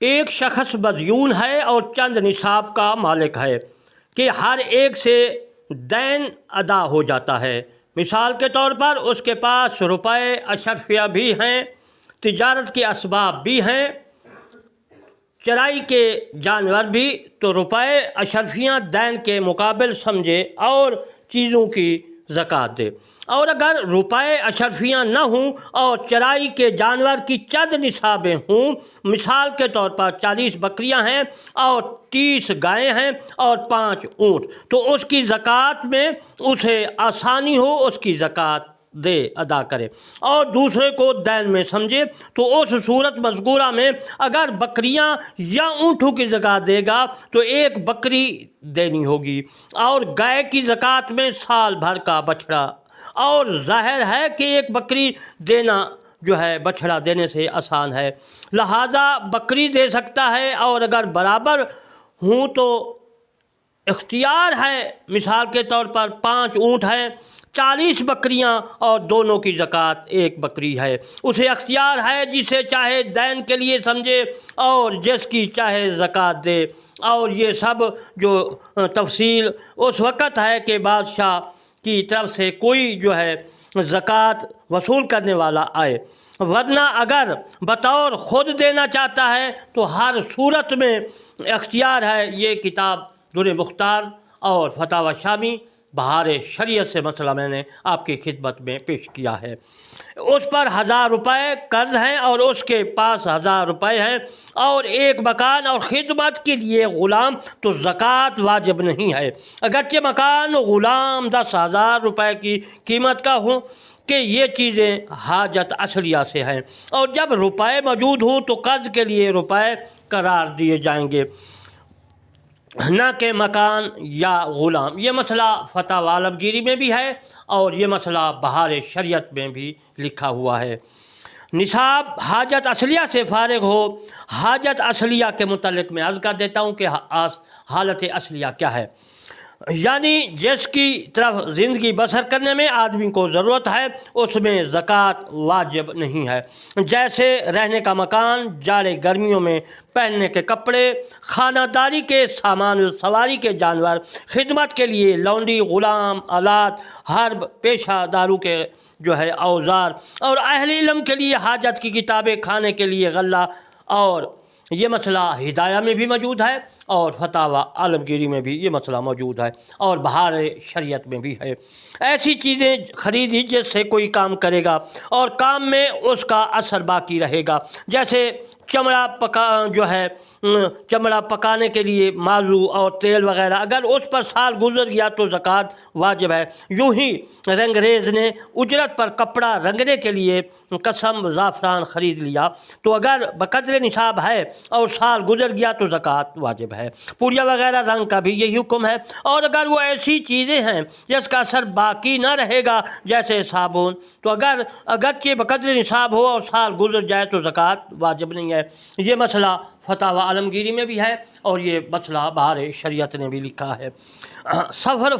ایک شخص مدیون ہے اور چند نصاب کا مالک ہے کہ ہر ایک سے دین ادا ہو جاتا ہے۔ مثال کے طور پر اس کے پاس روپے اشرفیہ بھی ہیں، تجارت کے اسباب بھی ہیں، چرائی کے جانور بھی، تو روپے اشرفیہ دین کے مقابل سمجھے اور چیزوں کی زکوٰۃ دے۔ اور اگر روپے اشرفیہ نہ ہوں اور چرائی کے جانور کی چند نصابیں ہوں، مثال کے طور پر 40 بکریاں ہیں اور 30 گائیں ہیں اور 5 اونٹ، تو اس کی زکوٰۃ میں اسے آسانی ہو، اس کی زکوٰۃ دے ادا کرے اور دوسرے کو دین میں سمجھے، تو اس صورت مذکورہ میں اگر بکریاں یا اونٹوں کی زکوٰۃ دے گا تو ایک بکری دینی ہوگی، اور گائے کی زکوٰۃ میں سال بھر کا بچھڑا، اور ظاہر ہے کہ ایک بکری دینا جو ہے بچھڑا دینے سے آسان ہے، لہذا بکری دے سکتا ہے، اور اگر برابر ہوں تو اختیار ہے، مثال کے طور پر 5 اونٹ ہیں، 40 بکریاں اور دونوں کی زکوٰۃ ایک بکری ہے، اسے اختیار ہے جسے چاہے دین کے لیے سمجھے اور جس کی چاہے زکوٰۃ دے۔ اور یہ سب جو تفصیل اس وقت ہے کہ بادشاہ کی طرف سے کوئی جو ہے زکوٰۃ وصول کرنے والا آئے، ورنہ اگر بطور خود دینا چاہتا ہے تو ہر صورت میں اختیار ہے۔ یہ کتاب در مختار اور فتاوی شامی بہار شریعت سے مسئلہ میں نے آپ کی خدمت میں پیش کیا ہے۔ اس پر 1000 روپے قرض ہیں اور اس کے پاس 1000 روپے ہیں اور ایک مکان اور خدمت کے لیے غلام، تو زکوٰۃ واجب نہیں ہے، اگرچہ مکان غلام 10,000 روپے کی قیمت کا ہوں کہ یہ چیزیں حاجت اصلیہ سے ہیں، اور جب روپے موجود ہوں تو قرض کے لیے روپے قرار دیے جائیں گے، نہ کہ مکان یا غلام۔ یہ مسئلہ فتاوی عالمگیری میں بھی ہے اور یہ مسئلہ بہار شریعت میں بھی لکھا ہوا ہے۔ نصاب حاجت اصلیہ سے فارغ ہو۔ حاجت اصلیہ کے متعلق میں عرض کر دیتا ہوں کہ حالت اصلیہ کیا ہے، یعنی جس کی طرف زندگی بسر کرنے میں آدمی کو ضرورت ہے اس میں زکوٰۃ واجب نہیں ہے، جیسے رہنے کا مکان، جاڑے گرمیوں میں پہننے کے کپڑے، خانہ داری کے سامان، سواری کے جانور، خدمت کے لیے لونڈی، غلام، آلات، حرب، پیشہ داروں کے جو ہے اوزار، اور اہل علم کے لیے حاجت کی کتابیں، کھانے کے لیے غلہ، اور یہ مسئلہ ہدایہ میں بھی موجود ہے اور فتاوی عالمگیری میں بھی یہ مسئلہ موجود ہے اور بہار شریعت میں بھی ہے۔ ایسی چیزیں خریدی جس سے کوئی کام کرے گا اور کام میں اس کا اثر باقی رہے گا، جیسے چمڑا پکانے کے لیے مازو اور تیل وغیرہ، اگر اس پر سال گزر گیا تو زکوٰۃ واجب ہے۔ یوں ہی رنگریز نے اجرت پر کپڑا رنگنے کے لیے قسم زعفران خرید لیا تو اگر بقدر نصاب ہے اور سال گزر گیا تو زکوٰۃ واجب ہے۔ پوریا وغیرہ رنگ کا بھی یہی حکم ہے، اور اگر وہ ایسی چیزیں ہیں جس کا اثر باقی نہ رہے گا جیسے صابن، تو اگرچہ بقدر نصاب ہو اور سال گزر جائے تو زکوٰۃ واجب نہیں ہے۔ یہ مسئلہ فتاوی عالمگیری میں بھی ہے اور یہ مسئلہ بہار شریعت نے بھی لکھا ہے۔ عطر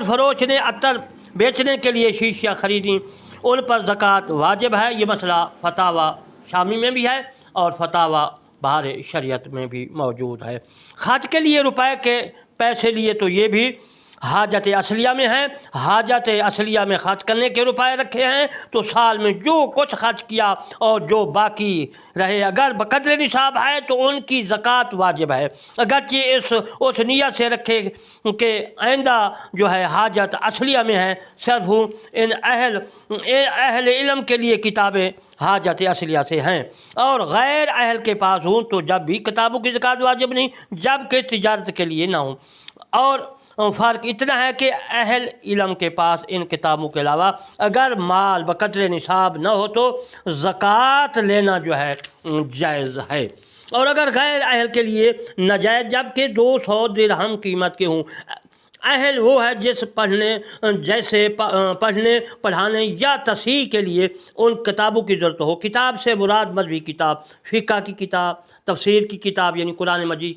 فروش نے عطر بیچنے کے لیے شیشیاں خریدیں، ان پر زکوٰۃ واجب ہے۔ یہ مسئلہ فتاوی شامی میں بھی ہے اور فتاوی بہار شریعت میں بھی موجود ہے۔ خرچ کے لیے روپے کے پیسے لیے تو یہ بھی حاجت اصلیہ میں ہے۔ حاجت اصلیہ میں خرچ کرنے کے روپے رکھے ہیں تو سال میں جو کچھ خرچ کیا اور جو باقی رہے اگر بقدر نصاب ہے تو ان کی زکوٰۃ واجب ہے، اگرچہ اس نیت سے رکھے کہ آئندہ جو ہے حاجت اصلیہ میں ہے، صرف ان اہل علم کے لیے کتابیں حاجت اصلیہ سے ہیں، اور غیر اہل کے پاس ہوں تو جب بھی کتابوں کی زکوٰۃ واجب نہیں، جب کہ تجارت کے لیے نہ ہوں۔ اور فرق اتنا ہے کہ اہل علم کے پاس ان کتابوں کے علاوہ اگر مال بقدر نصاب نہ ہو تو زکوٰۃ لینا جو ہے جائز ہے، اور اگر غیر اہل کے لیے ناجائز، جبکہ 200 درہم قیمت کے ہوں۔ اہل وہ ہے جیسے پڑھنے پڑھانے یا تصحیح کے لیے ان کتابوں کی ضرورت ہو۔ کتاب سے مراد مذہبی کتاب، فقہ کی کتاب، تفسیر کی کتاب یعنی قرآن مجید